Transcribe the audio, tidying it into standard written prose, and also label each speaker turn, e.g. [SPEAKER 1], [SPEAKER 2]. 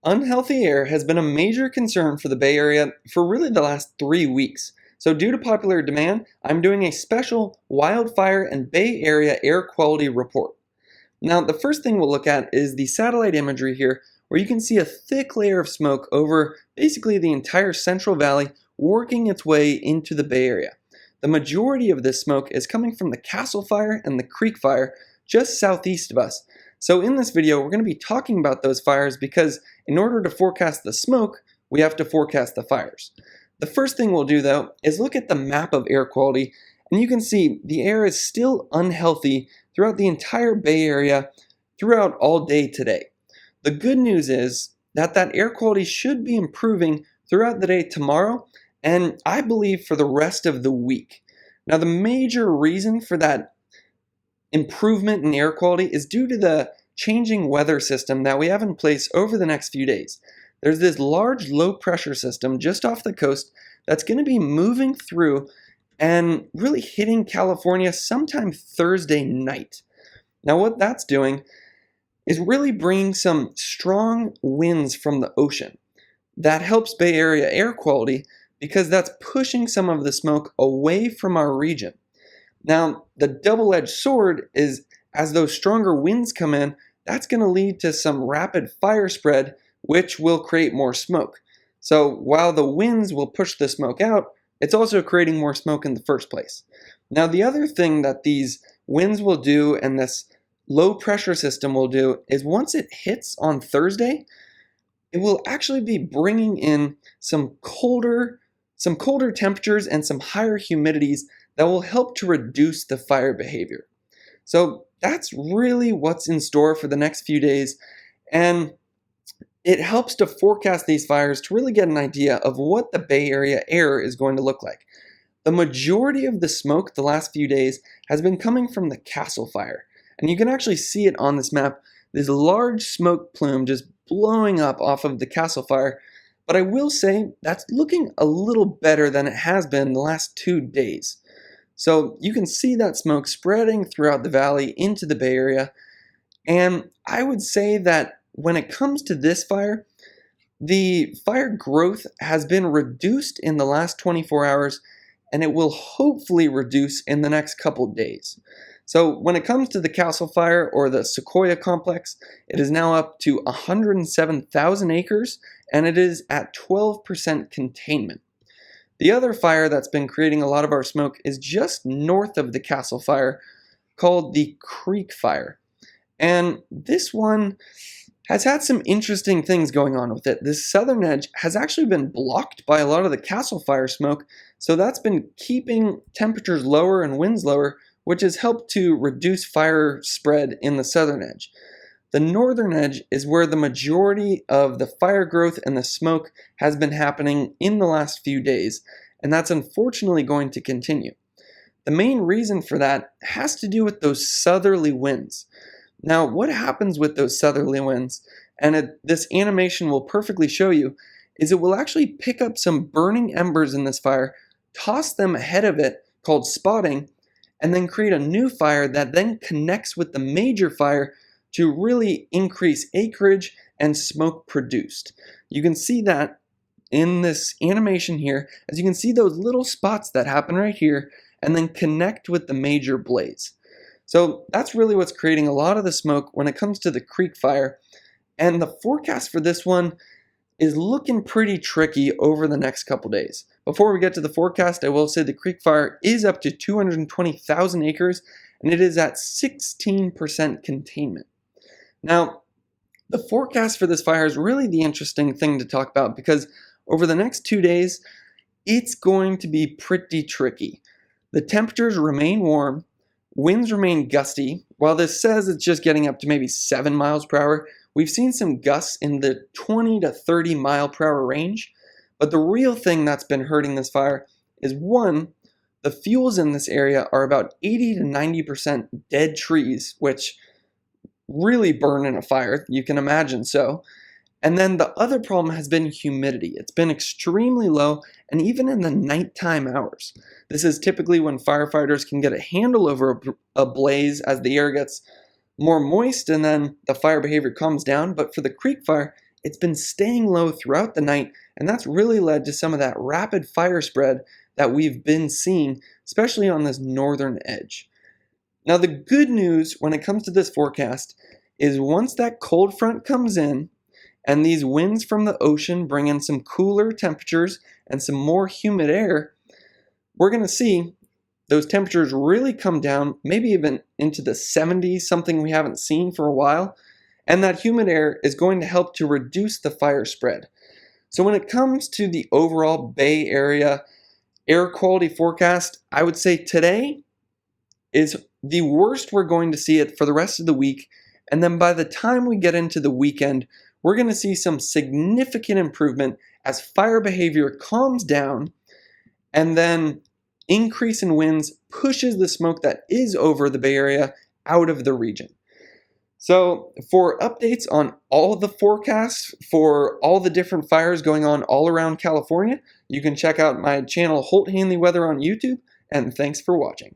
[SPEAKER 1] Unhealthy air has been a major concern for the Bay Area for really the last 3 weeks. So, due to popular demand, I'm doing a special wildfire and Bay Area air quality report. Now, the first thing we'll look at is the satellite imagery here, where you can see a thick layer of smoke over basically the entire Central Valley working its way into the Bay Area. The majority of this smoke is coming from the Castle Fire and the Creek Fire just southeast of us. So in this video, we're going to be talking about those fires because in order to forecast the smoke, we have to forecast the fires. The first thing we'll do though is look at the map of air quality, and you can see the air is still unhealthy throughout the entire Bay Area throughout all day today. The good news is that air quality should be improving throughout the day tomorrow, and I believe for the rest of the week. Now the major reason for that improvement in air quality is due to the changing weather system that we have in place over the next few days. There's this large low pressure system just off the coast that's going to be moving through and really hitting California sometime Thursday night. Now what that's doing is really bringing some strong winds from the ocean. That helps Bay Area air quality because that's pushing some of the smoke away from our region. Now, the double-edged sword is as those stronger winds come in, that's going to lead to some rapid fire spread, which will create more smoke. So while the winds will push the smoke out, it's also creating more smoke in the first place. Now, the other thing that these winds will do and this low pressure system will do is once it hits on Thursday, it will actually be bringing in some colder temperatures and some higher humidities that will help to reduce the fire behavior. So that's really what's in store for the next few days, and it helps to forecast these fires to really get an idea of what the Bay Area air is going to look like. The majority of the smoke the last few days has been coming from the Castle Fire, and you can actually see it on this map, this large smoke plume just blowing up off of the Castle Fire. But I will say that's looking a little better than it has been the last 2 days. So you can see that smoke spreading throughout the valley into the Bay Area. And I would say that when it comes to this fire, the fire growth has been reduced in the last 24 hours, and it will hopefully reduce in the next couple days. So when it comes to the Castle Fire or the Sequoia Complex, it is now up to 107,000 acres, and it is at 12% containment. The other fire that's been creating a lot of our smoke is just north of the Castle Fire, called the Creek Fire. And this one has had some interesting things going on with it. This southern edge has actually been blocked by a lot of the Castle Fire smoke, so that's been keeping temperatures lower and winds lower, which has helped to reduce fire spread in the southern edge. The northern edge is where the majority of the fire growth and the smoke has been happening in the last few days, and that's unfortunately going to continue. The main reason for that has to do with those southerly winds. Now, what happens with those southerly winds, and this animation will perfectly show you, is it will actually pick up some burning embers in this fire, toss them ahead of it, called spotting, and then create a new fire that then connects with the major fire to really increase acreage and smoke produced. You can see that in this animation here, as you can see those little spots that happen right here and then connect with the major blaze. So that's really what's creating a lot of the smoke when it comes to the Creek Fire, and the forecast for this one is looking pretty tricky over the next couple days. Before we get to the forecast, I will say the Creek Fire is up to 220,000 acres, and it is at 16% containment. Now, the forecast for this fire is really the interesting thing to talk about because over the next 2 days, it's going to be pretty tricky. The temperatures remain warm, winds remain gusty. While this says it's just getting up to maybe 7 miles per hour, we've seen some gusts in the 20 to 30 mile per hour range. But the real thing that's been hurting this fire is, one, the fuels in this area are about 80 to 90% dead trees, which really burn in a fire, you can imagine so. And then the other problem has been humidity. It's been extremely low, and even in the nighttime hours. This is typically when firefighters can get a handle over a blaze as the air gets more moist and then the fire behavior calms down. But for the Creek Fire, it's been staying low throughout the night, and that's really led to some of that rapid fire spread that we've been seeing, especially on this northern edge. Now, the good news when it comes to this forecast is once that cold front comes in and these winds from the ocean bring in some cooler temperatures and some more humid air, we're going to see those temperatures really come down, maybe even into the 70s, something we haven't seen for a while. And that humid air is going to help to reduce the fire spread. So when it comes to the overall Bay Area air quality forecast, I would say today is the worst we're going to see it for the rest of the week. And then by the time we get into the weekend, we're going to see some significant improvement as fire behavior calms down, and then increase in winds pushes the smoke that is over the Bay Area out of the region. So for updates on all the forecasts for all the different fires going on all around California, you can check out my channel Holt Hanley Weather on YouTube, and thanks for watching.